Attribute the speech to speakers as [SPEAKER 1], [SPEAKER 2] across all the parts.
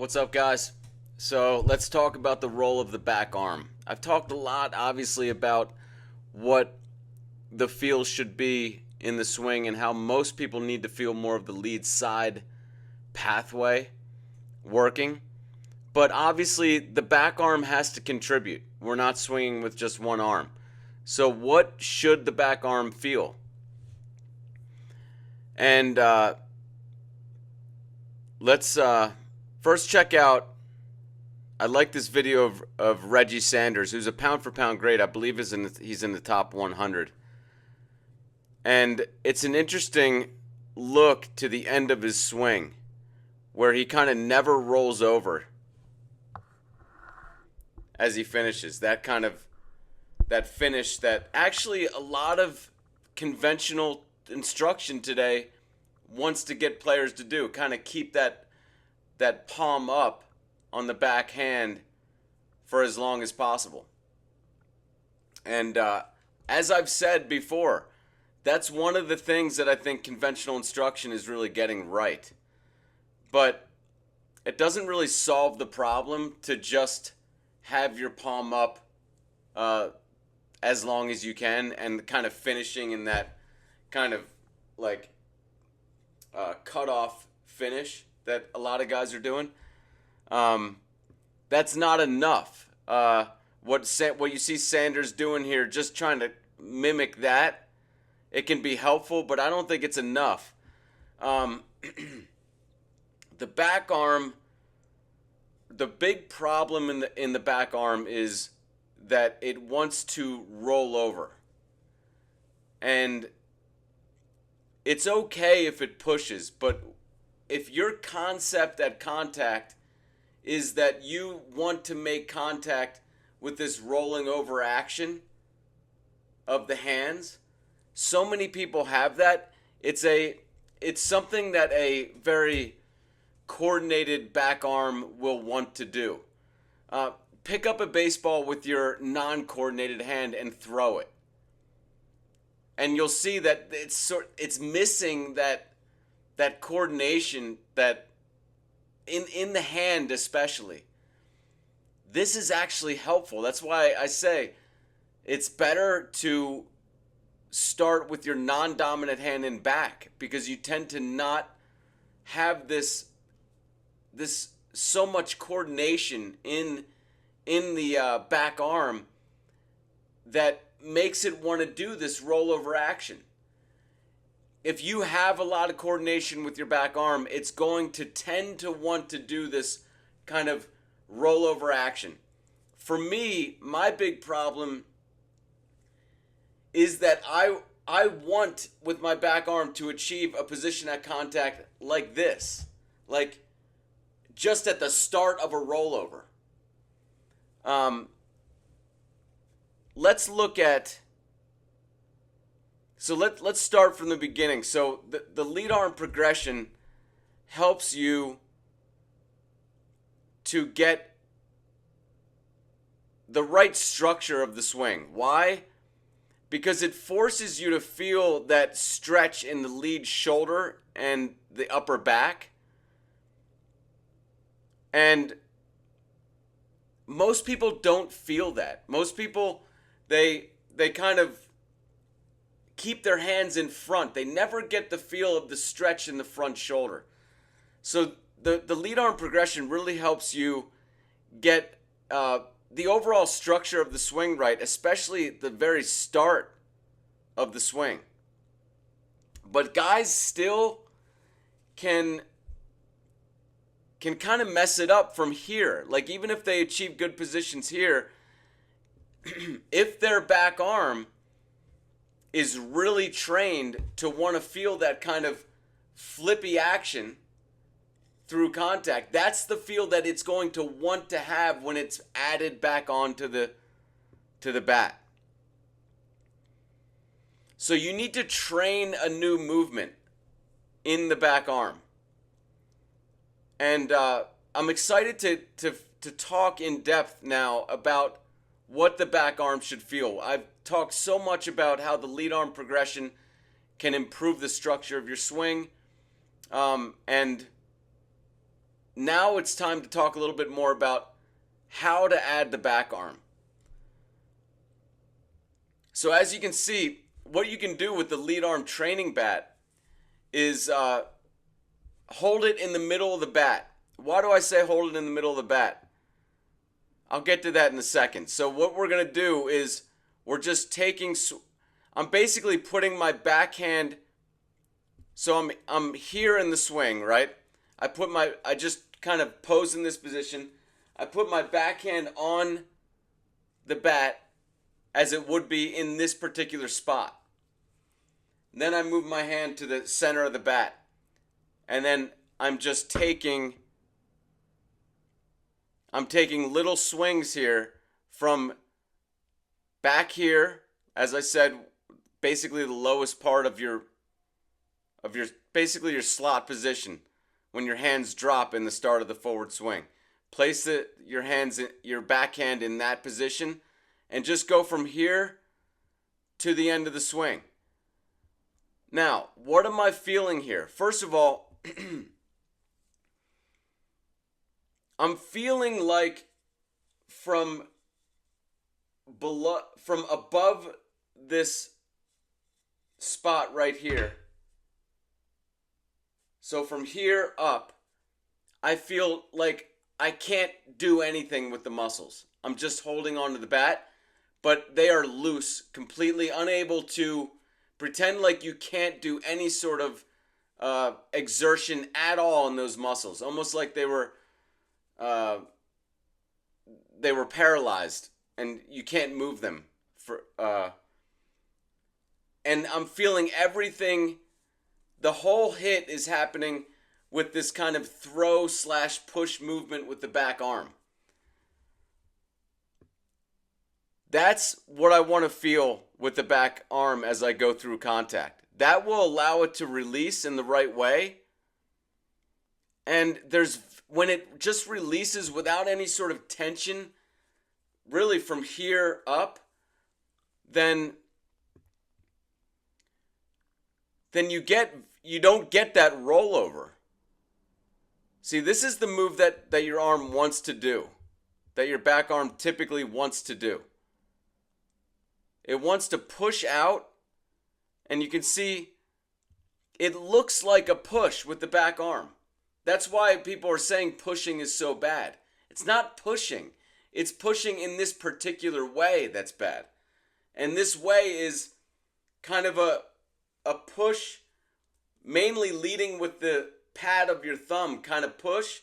[SPEAKER 1] What's up, guys? So let's talk about the role of the back arm. I've talked a lot, obviously, about what the feel should be in the swing and how most people need to feel more of the lead side pathway working. But obviously, the back arm has to contribute. We're not swinging with just one arm. So, what should the back arm feel? And let's first check out. I like this video of Reggie Sanders, who's a pound for pound great. I believe he's in the top 100. And it's an interesting look to the end of his swing where he kind of never rolls over as he finishes. That finish that actually a lot of conventional instruction today wants to get players to do. Kind of keep that palm up on the backhand for as long as possible. And as I've said before, that's one of the things that I think conventional instruction is really getting right. But it doesn't really solve the problem to just have your palm up as long as you can and kind of finishing in that kind of like cut-off finish that a lot of guys are doing. That's not enough. What you see Sanders doing here, just trying to mimic that, it can be helpful, but I don't think it's enough. The back arm, the big problem in the back arm is that it wants to roll over. And it's okay if it pushes, but if your concept at contact is that you want to make contact with this rolling over action of the hands, so many people have that. It's something that a very coordinated back arm will want to do. Pick up a baseball with your non-coordinated hand and throw it. And you'll see that it's missing that coordination that in the hand especially. This is actually helpful. That's why I say it's better to start with your non-dominant hand in back, because you tend to not have this so much coordination in the back arm that makes it want to do this rollover action. If you have a lot of coordination with your back arm, it's going to tend to want to do this kind of rollover action. For me, my big problem is that I want with my back arm to achieve a position at contact like this, like just at the start of a rollover. Let's look at. So let's start from the beginning. So the lead arm progression helps you to get the right structure of the swing. Why? Because it forces you to feel that stretch in the lead shoulder and the upper back. And most people don't feel that. Most people, they kind of keep their hands in front. They never get the feel of the stretch in the front shoulder. So the lead arm progression really helps you get the overall structure of the swing right, especially the very start of the swing. But guys still can kind of mess it up from here. Like even if they achieve good positions here, if their back arm is really trained to want to feel that kind of flippy action through contact, that's the feel that it's going to want to have when it's added back onto the bat. So you need to train a new movement in the back arm. And I'm excited to talk in depth now about what the back arm should feel. I've talked so much about how the lead arm progression can improve the structure of your swing. And now it's time to talk a little bit more about how to add the back arm. So as you can see, what you can do with the lead arm training bat is hold it in the middle of the bat. Why do I say hold it in the middle of the bat? I'll get to that in a second. So what we're going to do is we're just taking, I'm basically putting my backhand, so I'm here in the swing, right? I just kind of pose in this position. I put my backhand on the bat as it would be in this particular spot. And then I move my hand to the center of the bat. And then I'm taking little swings here from back here, as I said, basically the lowest part of your basically your slot position when your hands drop in the start of the forward swing. Place your backhand in that position and just go from here to the end of the swing. Now, what am I feeling here? First of all, I'm feeling like from above this spot right here. So from here up, I feel like I can't do anything with the muscles. I'm just holding onto the bat, but they are loose, completely unable to pretend like you can't do any sort of exertion at all in those muscles. Almost like they were paralyzed and you can't move them. And I'm feeling everything. The whole hit is happening with this kind of throw/push movement with the back arm. That's what I want to feel with the back arm as I go through contact. That will allow it to release in the right way. And when it just releases without any sort of tension, really from here up, then you don't get that rollover. See, this is the move that your arm wants to do, that your back arm typically wants to do. It wants to push out, and you can see it looks like a push with the back arm. That's why people are saying pushing is so bad. It's not pushing. It's pushing in this particular way that's bad. And this way is kind of a push, mainly leading with the pad of your thumb kind of push.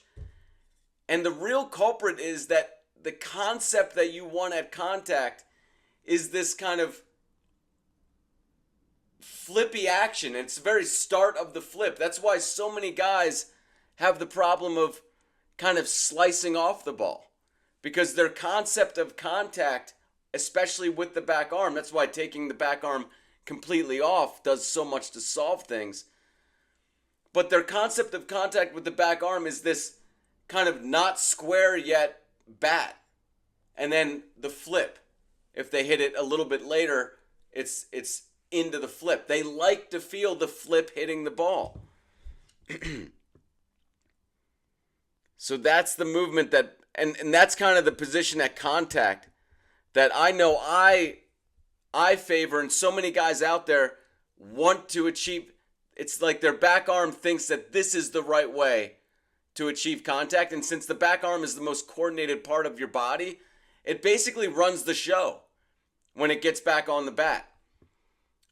[SPEAKER 1] And the real culprit is that the concept that you want at contact is this kind of flippy action. It's the very start of the flip. That's why so many guys have the problem of kind of slicing off the ball, because their concept of contact, especially with the back arm, that's why taking the back arm completely off does so much to solve things. But their concept of contact with the back arm is this kind of not square yet bat. And then the flip. If they hit it a little bit later, it's into the flip. They like to feel the flip hitting the ball. So that's the movement and that's kind of the position at contact that I know I favor, and so many guys out there want to achieve. It's like their back arm thinks that this is the right way to achieve contact, and since the back arm is the most coordinated part of your body, it basically runs the show when it gets back on the bat.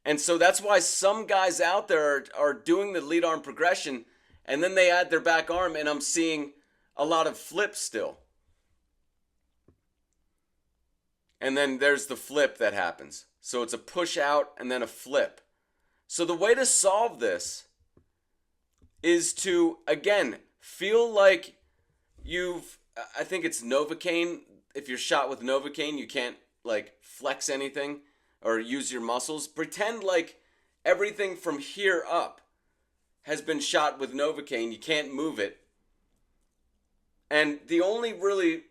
[SPEAKER 1] And so that's why some guys out there are doing the lead arm progression, and then they add their back arm, and I'm seeing a lot of flips still. And then there's the flip that happens. So it's a push out and then a flip. So the way to solve this is to, again, feel like I think it's Novocaine. If you're shot with Novocaine, you can't like flex anything or use your muscles. Pretend like everything from here up has been shot with Novocaine. You can't move it. And the only really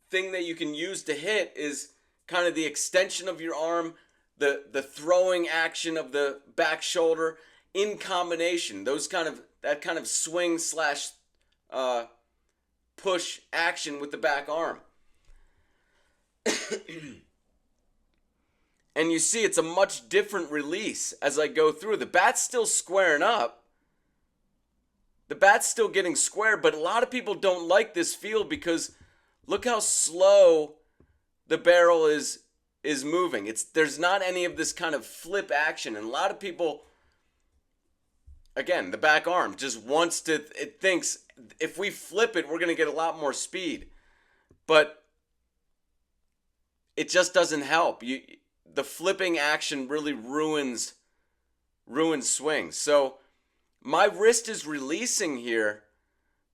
[SPEAKER 1] thing that you can use to hit is kind of the extension of your arm, the throwing action of the back shoulder in combination. That kind of swing slash push action with the back arm. And you see it's a much different release as I go through. The bat's still squaring up. The bat's still getting square, but a lot of people don't like this feel because look how slow the barrel is moving. There's not any of this kind of flip action. And a lot of people, again, the back arm just wants to, it thinks if we flip it, we're going to get a lot more speed. But it just doesn't help. The flipping action really ruins swings. So my wrist is releasing here,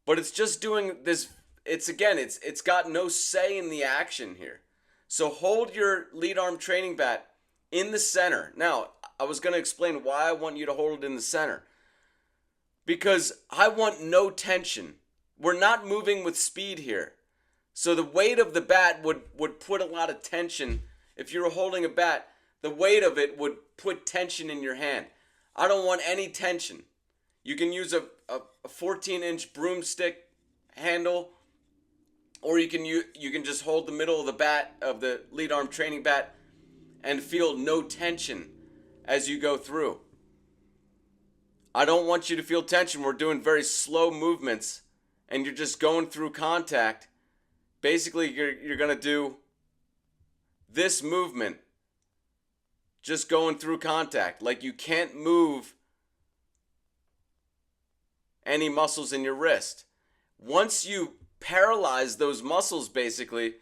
[SPEAKER 1] but it's just doing this. It's got no say in the action here. So hold your lead arm training bat in the center. Now, I was going to explain why I want you to hold it in the center. Because I want no tension. We're not moving with speed here. So the weight of the bat would put a lot of tension. If you were holding a bat, the weight of it would put tension in your hand. I don't want any tension. You can use a 14-inch broomstick handle, or you can just hold the middle of the bat, of the lead arm training bat, and feel no tension as you go through. I don't want you to feel tension. We're doing very slow movements, and you're just going through contact. Basically, you're going to do this movement, just going through contact. Like you can't move any muscles in your wrist. Once you paralyze those muscles, basically,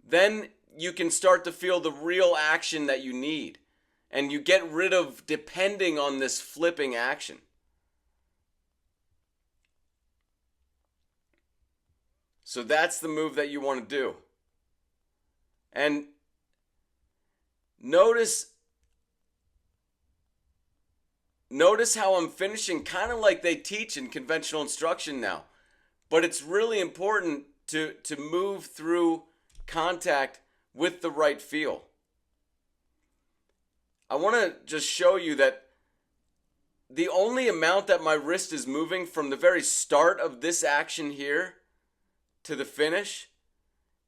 [SPEAKER 1] then you can start to feel the real action that you need. And you get rid of depending on this flipping action. So that's the move that you want to do. And notice how I'm finishing kind of like they teach in conventional instruction now. But it's really important to move through contact with the right feel. I want to just show you that the only amount that my wrist is moving from the very start of this action here to the finish,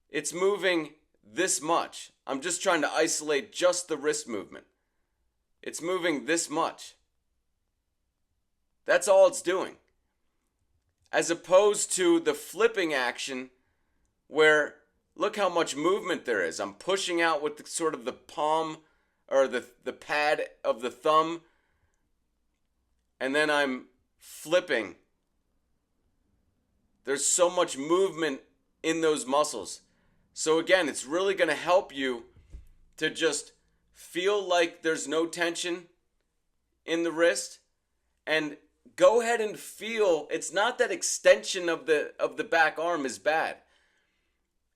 [SPEAKER 1] it's moving this much. I'm just trying to isolate just the wrist movement. It's moving this much. That's all it's doing. As opposed to the flipping action where look how much movement there is. I'm pushing out with sort of the palm or the pad of the thumb, and then I'm flipping. There's so much movement in those muscles. So again, it's really going to help you to just feel like there's no tension in the wrist, and go ahead and feel. It's not that extension of the back arm is bad.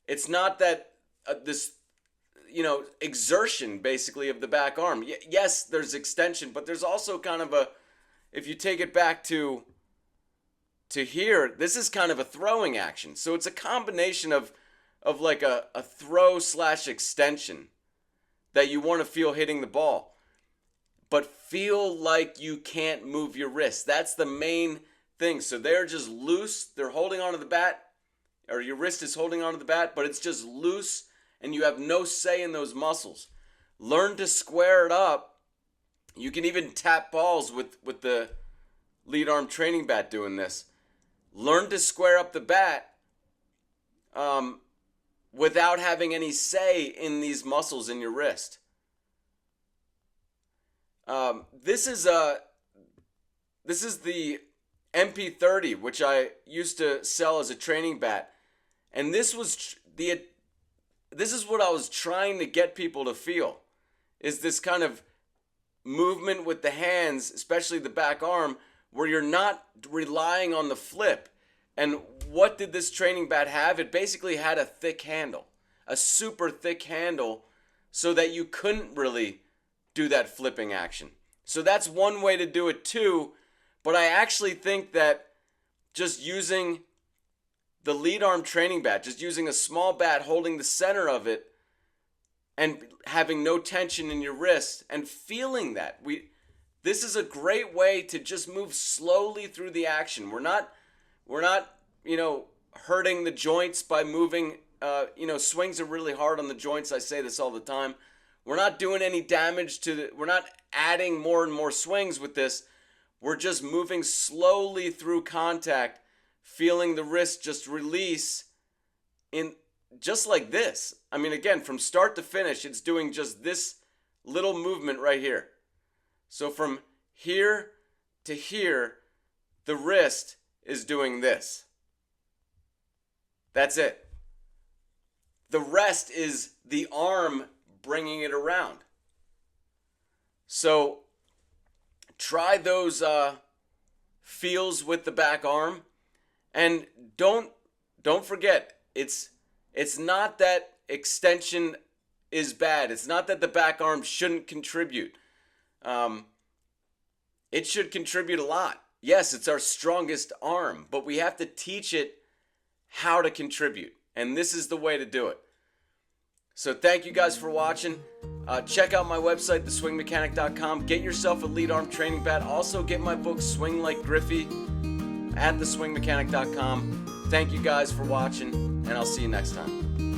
[SPEAKER 1] It's not that this exertion basically of the back arm. Yes, there's extension, but there's also kind of if you take it back to here, this is kind of a throwing action. So it's a combination of like a throw / extension that you want to feel hitting the ball, but feel like you can't move your wrist. That's the main thing. So they're just loose. They're holding onto the bat, or your wrist is holding onto the bat, but it's just loose, and you have no say in those muscles. Learn to square it up. You can even tap balls with the lead arm training bat doing this. Learn to square up the bat without having any say in these muscles in your wrist. This is the MP30, which I used to sell as a training bat, and this is what I was trying to get people to feel, is this kind of movement with the hands, especially the back arm, where you're not relying on the flip. And what did this training bat have? It basically had a thick handle, a super thick handle, so that you couldn't really do that flipping action. So that's one way to do it too, but I actually think that just using the lead arm training bat, just using a small bat holding the center of it and having no tension in your wrist and feeling that, this is a great way to just move slowly through the action. We're not hurting the joints by moving. Swings are really hard on the joints. I say this all the time. We're not doing any damage we're not adding more and more swings with this. We're just moving slowly through contact, feeling the wrist just release in just like this. I mean, again, from start to finish, it's doing just this little movement right here. So from here to here, the wrist is doing this. That's it. The rest is the arm bringing it around. So try those feels with the back arm, and don't forget, it's not that extension is bad. It's not that the back arm shouldn't contribute. It should contribute a lot. Yes, it's our strongest arm, but we have to teach it how to contribute, and this is the way to do it. So thank you guys for watching. Check out my website, theswingmechanic.com. Get yourself a lead arm training bat. Also get my book, Swing Like Griffey, at theswingmechanic.com. Thank you guys for watching, and I'll see you next time.